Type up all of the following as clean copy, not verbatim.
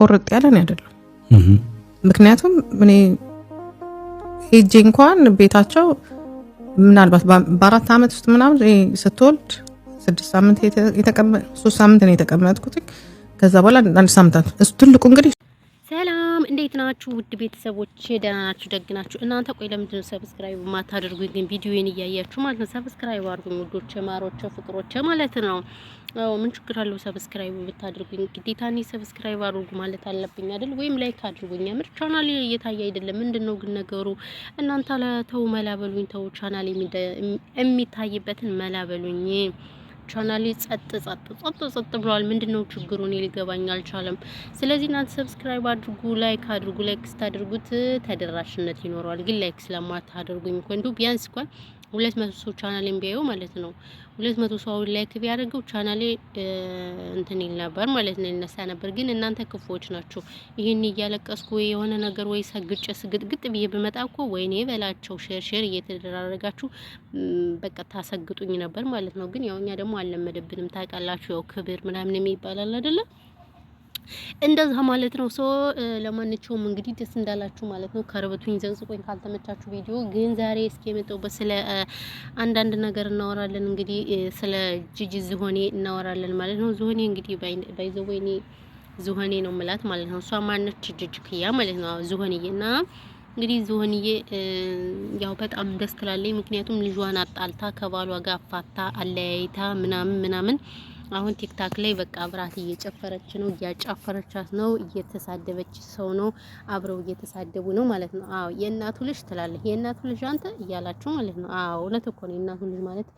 ቆርጥ ያለን አይደለም። ምክንያቱም እኔ ሄጄ እንኳን ቤታቸው ምናልባት በ4 አመት ውስጥ ምናምን ስትወልድ 6 ሳምንት 3 ሳምንት ነው የተቀመጥኩት። ከዛ በኋላ አንድ ሳምንት እሱ ትልቁ እንግዲህ ሰላም እንዴት ናችሁ ውድ ቤተሰቦች? ደህና ናችሁ? ደግ ናችሁ? እናንተ ቆይ ለምንድን ነው ሰብስክራይብ ማታደርጉኝ? ግን ቪዲዮዬን እያያችሁ ማለት ነው ሰብስክራይብ አድርጉኝ ውዶቼ፣ ማሮቼ፣ ፍቅሮቼ ማለት ነው። አዎ ምን ችግር አለው ሰብስክራይብ ብታደርጉኝ? ግዴታ እኔ ሰብስክራይብ አድርጉ ማለት አለብኝ አይደል? ወይም ላይክ አድርጉኝ። ምር ቻናሌ እየታየ አይደለም። ምንድነው ግን ነገሩ? እናንተ ለተው መላበሉኝ፣ ተው ቻናሌ የሚታይበትን መላበሉኝ። ቻናሌ ጸጥ ብሏል። ምንድነው ችግሩ? እኔ ሊገባኝ አልቻለም። ስለዚህ እናንተ ሰብስክራይብ አድርጉ፣ ላይክ አድርጉ። ላይክ ስታደርጉት ተደራሽነት ይኖረዋል። ግን ላይክ ስለማታደርጉኝ እንኳን እንደው ቢያንስ እንኳን 200 ሰው ቻናሌን ቢያየው ማለት ነው 200 ሰው ላይክ ቢያደርገው ቻናሌ እንትን ይል ነበር ማለት ነው፣ ይነሳ ነበር። ግን እናንተ ክፉዎች ናችሁ። ይሄን እያለቀስኩ የሆነ ነገር ወይ ሰግጬ ስግጥግጥ ብዬ በመጣ እኮ ወይኔ በላቸው ሼር እየተደራረጋችሁ በቃ ታሰግጡኝ ነበር ማለት ነው። ግን ያው እኛ ደግሞ አልለመደብንም ታውቃላችሁ። ያው ክብር ምናምን የሚባላል አይደለ? እንደዛ ማለት ነው። ለማንኛውም እንግዲህ ደስ እንዳላችሁ ማለት ነው። ከርበቱኝ ዘቅዝቆኝ ካልተመቻችሁ ቪዲዮ ግን ዛሬ እስኪ የመጣሁበት ስለ አንዳንድ ነገር እናወራለን። እንግዲህ ስለ ጂጂ ዝሆኔ እናወራለን ማለት ነው። ዝሆኔ እንግዲህ ባይዘወይኔ ዝሆኔ ነው ምላት ማለት ነው። እሷ ማነች? ጂጂክያ ማለት ነው። ዝሆኔና እንግዲህ ዝሆንዬ ያው በጣም ደስ ትላለች። ምክንያቱም ልጇን አጣልታ ከባሏ ጋር አፋታ አለያይታ ምናምን አሁን ቲክታክ ላይ በቃ አብራት እየጨፈረች ነው፣ እያጫፈረቻት ነው፣ እየተሳደበች ሰው ነው፣ አብረው እየተሳደቡ ነው ማለት ነው። አዎ የእናቱ ልጅ ትላለህ፣ የእናቱ ልጅ አንተ እያላችሁ ማለት ነው። አዎ እውነት እኮ ነው። የእናቱ ልጅ ማለት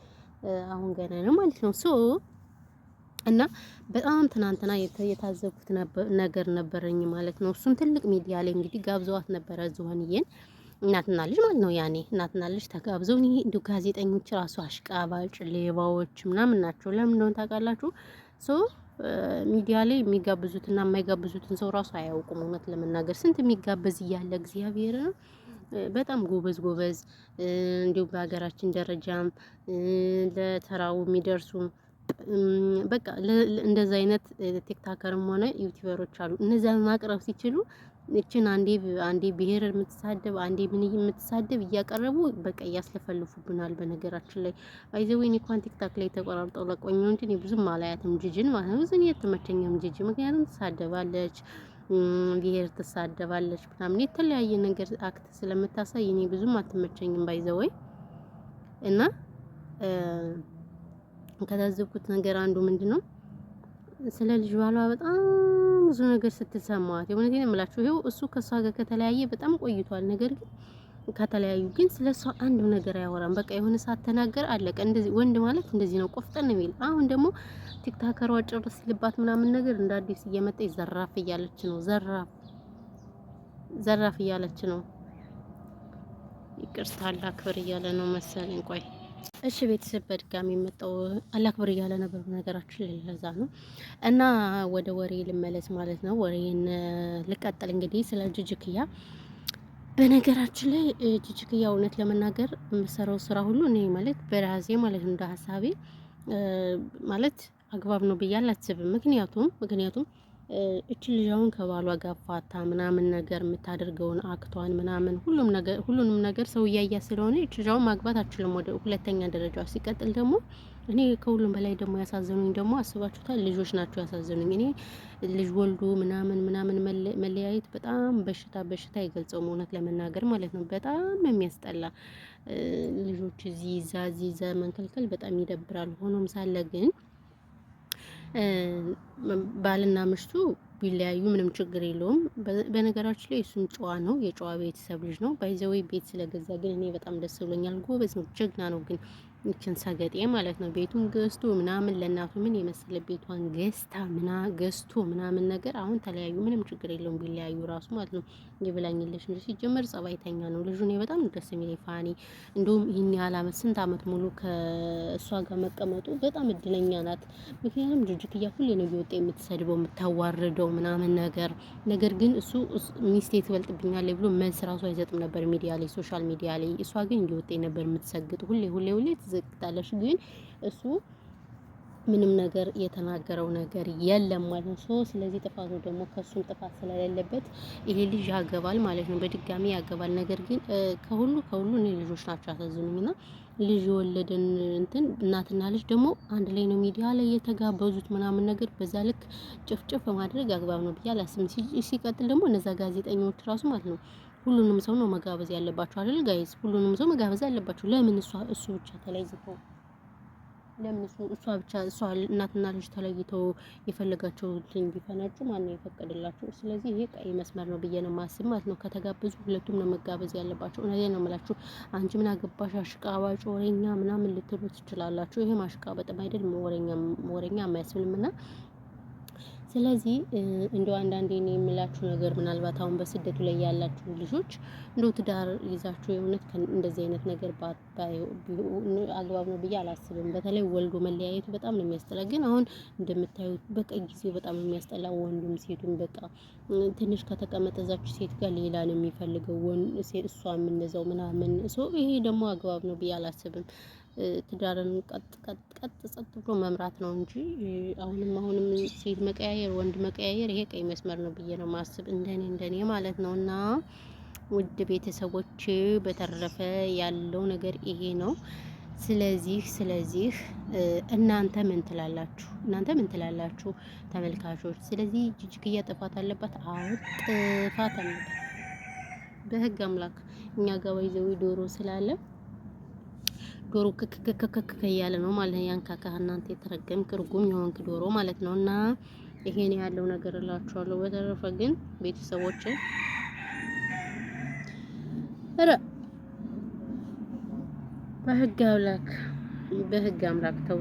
አሁን ገና ነው ማለት ነው። እና በጣም ትናንትና የታዘብኩት ነገር ነበረኝ ማለት ነው። እሱም ትልቅ ሚዲያ ላይ እንግዲህ ጋብዘዋት ነበረ ዝሆንዬን፣ እናትና ልጅ ማለት ነው። ያኔ እናትና ልጅ ተጋብዘው እንዲሁ ጋዜጠኞች ራሱ አሽቃባጭ ሌባዎች ምናምን ናቸው። ለምን እንደሆነ ታውቃላችሁ? ሚዲያ ላይ የሚጋብዙትና የማይጋብዙትን ሰው ራሱ አያውቁም። እውነት ለመናገር ስንት የሚጋበዝ እያለ እግዚአብሔር በጣም ጎበዝ እንዲሁ በሀገራችን ደረጃም ለተራው የሚደርሱ በቃ እንደዛ አይነት ቲክታከርም ሆነ ዩቲዩበሮች አሉ። እነዛን ማቅረብ ሲችሉ እቺን አንዴ ብሄር የምትሳደብ አንዴ ምን የምትሳደብ እያቀረቡ በቃ እያስለፈልፉብናል። በነገራችን ላይ አይዘዌን እንኳን ቲክታክ ላይ ተቆራርጠው ለቆኝ እንጂ እኔ ብዙም አላያትም ጂጂን ማለት ነው። ዝን የተመቸኝም ጂጂ ምክንያቱም ትሳደባለች፣ ብሄር ትሳደባለች ምናምን የተለያየ ነገር አክት ስለምታሳይ እኔ ብዙም አትመቸኝም ባይዘወይ እና ከታዘብኩት ነገር አንዱ ምንድነው ስለ ልጅ ባሏ በጣም ብዙ ነገር ስትሰማት የሆነቴን እምላችሁ ይሄው እሱ ከሷ ጋር ከተለያየ በጣም ቆይቷል። ነገር ግን ከተለያዩ ግን ስለሷ አንድ ነገር አያወራም። በቃ የሆነ ሰዓት ተናገር አለቀ። እንደዚህ ወንድ ማለት እንደዚህ ነው፣ ቆፍጠን ነው የሚል። አሁን ደግሞ ቲክታከሯ ጭርስ ሲልባት ምናምን ነገር እንደ አዲስ እየመጣች ዘራፍ እያለች ነው። ዘራፍ እያለች ነው። ይቅርታ አላክብር እያለ ነው መሰለኝ። ቆይ እሺ ቤተሰብ በድጋሚ መጣው አላክብር እያለ ነበር ነገራችን ለዛ ነው። እና ወደ ወሬ ልመለስ ማለት ነው። ወሬን ልቀጥል እንግዲህ ስለ ጂጂክያ። በነገራችን ላይ ጂጂክያ እውነት ለመናገር የምሰራው ስራ ሁሉ እኔ ማለት በራሴ ማለት እንደ ሀሳቤ ማለት አግባብ ነው ብዬ አላስብም። ምክንያቱም እቺ ልጅ አሁን ከባሏ ጋር ፋታ ምናምን ነገር የምታደርገውን አክቷን ምናምን ሁሉንም ነገር ሰው እያያ ስለሆነ እቺ ልጅ አሁን ማግባት አትችልም ወደ ሁለተኛ ደረጃ። ሲቀጥል ደግሞ እኔ ከሁሉም በላይ ደግሞ ያሳዘኑኝ ደግሞ አስባችሁታል? ልጆች ናቸው ያሳዘኑኝ። እኔ ልጅ ወልዶ ምናምን መለያየት በጣም በሽታ አይገልጸውም እውነት ለመናገር ማለት ነው። በጣም የሚያስጠላ ልጆች እዚህ ይዛ መንከልከል በጣም ይደብራል። ሆኖም ሳለ ግን ባልና ምሽቱ ቢለያዩ ምንም ችግር የለውም። በነገራችን ላይ እሱም ጨዋ ነው፣ የጨዋ ቤተሰብ ልጅ ነው። ባይዘዌ ቤት ስለገዛ ግን እኔ በጣም ደስ ብሎኛል። ጎበዝ ነው፣ ጀግና ነው። ግን እቺን ሰገጤ ማለት ነው ቤቱን ገዝቶ ምናምን ለእናቱ ምን የመሰለ ቤቷን ገዝቶ ምናምን ነገር አሁን ተለያዩ፣ ምንም ችግር የለውም ቢለያዩ ራሱ ማለት ነው። ይብላኝልሽ እንጂ ሲጀመር ጸባይተኛ ነው ልጁ። ነው በጣም ደስ የሚለኝ ፋኒ። እንደውም ይሄን ያህል አመት ስንት አመት ሙሉ ከእሷ ጋር መቀመጡ በጣም እድለኛ ናት። ምክንያቱም ጂጂክያ ሁሌ ነው እየወጣ የምትሰድበው የምታዋርደው ምናምን ነገር ግን እሱ ሚስቴ ትበልጥብኛለች ብሎ መልስ ራሱ አይሰጥም ነበር ሚዲያ ላይ ሶሻል ሚዲያ ላይ። እሷ ግን እየወጣ ነበር የምትሰግጥ ሁሌ ትዘግጣለች። ግን እሱ ምንም ነገር የተናገረው ነገር የለም ማለት ነው። ስለዚህ ጥፋቱ ደግሞ ከሱም ጥፋት ስለሌለበት ይሄ ልጅ ያገባል ማለት ነው። በድጋሚ ያገባል። ነገር ግን ከሁሉ እኔ ልጆች ናቸው ያሳዝኑኝና ልጅ የወለደን እንትን እናትና ልጅ ደግሞ አንድ ላይ ነው ሚዲያ ላይ የተጋበዙት ምናምን ነገር በዛ ልክ ጭፍጭፍ ማድረግ አግባብ ነው ብዬ አላስብም። ሲቀጥል ደግሞ እነዛ ጋዜጠኞች ራሱ ማለት ነው ሁሉንም ሰው ነው መጋበዝ ያለባቸው አይደል ጋይስ? ሁሉንም ሰው መጋበዝ ያለባቸው። ለምን እሱ ብቻ ተለይተው ለምን እሷ እናትና ልጅ ተለይተው የፈለጋቸውን ቢፈናጩ ማን ነው የፈቀደላቸው? ስለዚህ ይሄ ቀይ መስመር ነው ብዬ ነው የማስብ ማለት ነው። ከተጋበዙ ሁለቱም ነው መጋበዝ ያለባቸው። እነዚህ ነው የምላችሁ። አንቺ ምን አገባሽ አሽቃባጭ ወሬኛ ምናምን ልትሉ ትችላላችሁ። ይሄ ማሽቃበጥም አይደል ወሬኛ የማያስብልምና ስለዚህ እንደው አንዳንዴ ነው የምላችሁ ነገር ምናልባት አሁን በስደቱ ላይ ያላችሁ ልጆች እንደው ትዳር ይዛችሁ የእውነት እንደዚህ አይነት ነገር አግባብ ነው ብዬ አላስብም። በተለይ ወልዶ መለያየቱ በጣም ነው የሚያስጠላ። ግን አሁን እንደምታዩት በቃ ጊዜው በጣም ነው የሚያስጠላ። ወንዱም ሴቱም በቃ ትንሽ ከተቀመጠዛችሁ ሴት ጋር ሌላ ነው የሚፈልገው እሷም እንደዛው ምናምን ይሄ ደግሞ አግባብ ነው ብዬ አላስብም። ትዳርን ቀጥ ጸጥ ብሎ መምራት ነው እንጂ አሁንም ሴት መቀያየር ወንድ መቀያየር ይሄ ቀይ መስመር ነው ብዬ ነው ማስብ፣ እንደኔ ማለት ነው። እና ውድ ቤተሰቦች በተረፈ ያለው ነገር ይሄ ነው። ስለዚህ እናንተ ምን ትላላችሁ ተመልካቾች? ስለዚህ ጅጅግያ ጥፋት አለባት? አዎ ጥፋት አለባት በህግ አምላክ። እኛ ጋር ወይዘዊ ዶሮ ስላለ ዶሮ ክክክክክ እያለ ነው ማለት ነው። ያንካካህ እናንተ የተረገምክ እርጉም የሆንክ ዶሮ ማለት ነው። እና ይሄን ያለው ነገር እላችኋለሁ። በተረፈ ግን ቤተሰቦች በህግ አምላክ ተው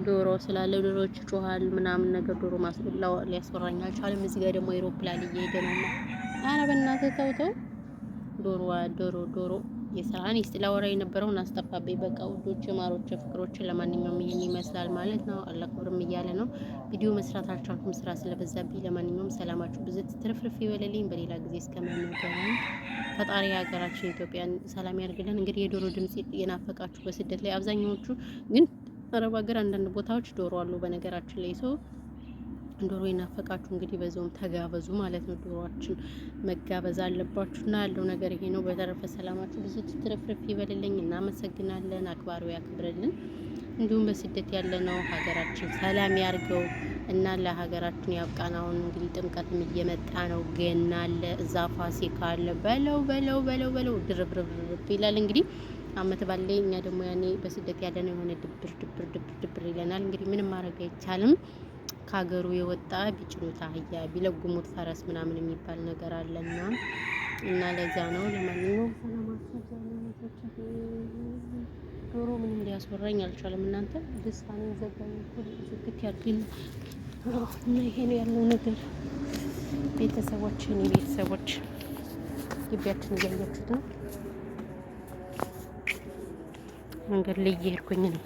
ዶሮ ስላለ ዶሮዎች ይጮሃል ምናምን ነገር ዶሮ ማስብላው ሊያስፈራኝ አልቻለም። እዚህ ጋር ደግሞ ኤሮፕላን እየሄደ ነው። ኧረ በእናትህ ተው ዶሮ የስራን ይስጥላወራ የነበረውን አስጠፋብኝ። በቃ ውዶች ማሮች ፍቅሮች፣ ለማንኛውም ይሄን ይመስላል ማለት ነው። አላክብርም እያለ ነው። ቪዲዮ መስራት አልቻልኩም ስራ ስለበዛብኝ። ለማንኛውም ሰላማችሁ ብዝት ትርፍርፍ ይበልልኝ። በሌላ ጊዜ እስከምንገናኝ ፈጣሪ ሀገራችን ኢትዮጵያን ሰላም ያድርግልን። እንግዲህ የዶሮ ድምጽ የናፈቃችሁ በስደት ላይ አብዛኛዎቹ ግን አረብ ሀገር አንዳንድ ቦታዎች ዶሮ አሉ። በነገራችን ላይ ሰው ዶሮ የናፈቃችሁ እንግዲህ በዛውም ተጋበዙ ማለት ነው። ዶሮአችን መጋበዝ አለባችሁና ያለው ነገር ይሄ ነው። በተረፈ ሰላማችሁ ብዙ ትርፍርፍ ይበልልኝ። እናመሰግናለን። አክባሪው ያክብርልን። እንዲሁም በስደት ያለነው ሀገራችን ሰላም ያርገው እና ለሀገራችን ያብቃን። አሁን እንግዲህ ጥምቀትም እየመጣ ነው። ገና አለ፣ እዛ ፋሲካ አለ። በለው ድርብርብ ይላል እንግዲህ አመት ባለ። እኛ ደግሞ ያኔ በስደት ያለነው የሆነ ድብር ይለናል። እንግዲህ ምንም ማድረግ አይቻልም። ከሀገሩ የወጣ ቢጭኑት አህያ ቢለጉሙት ፈረስ ምናምን የሚባል ነገር አለና እና ለዛ ነው። ለማንኛውም ዶሮ ምንም ሊያስወራኝ አልቻለም። እናንተ ደስታን ዘጋኝ ዝግት ያድርግል እና ይሄ ነው ያለው ነገር። ቤተሰቦች ግቢያችን እያያችሁት ነው። መንገድ ላይ እየሄድኩኝ ነው።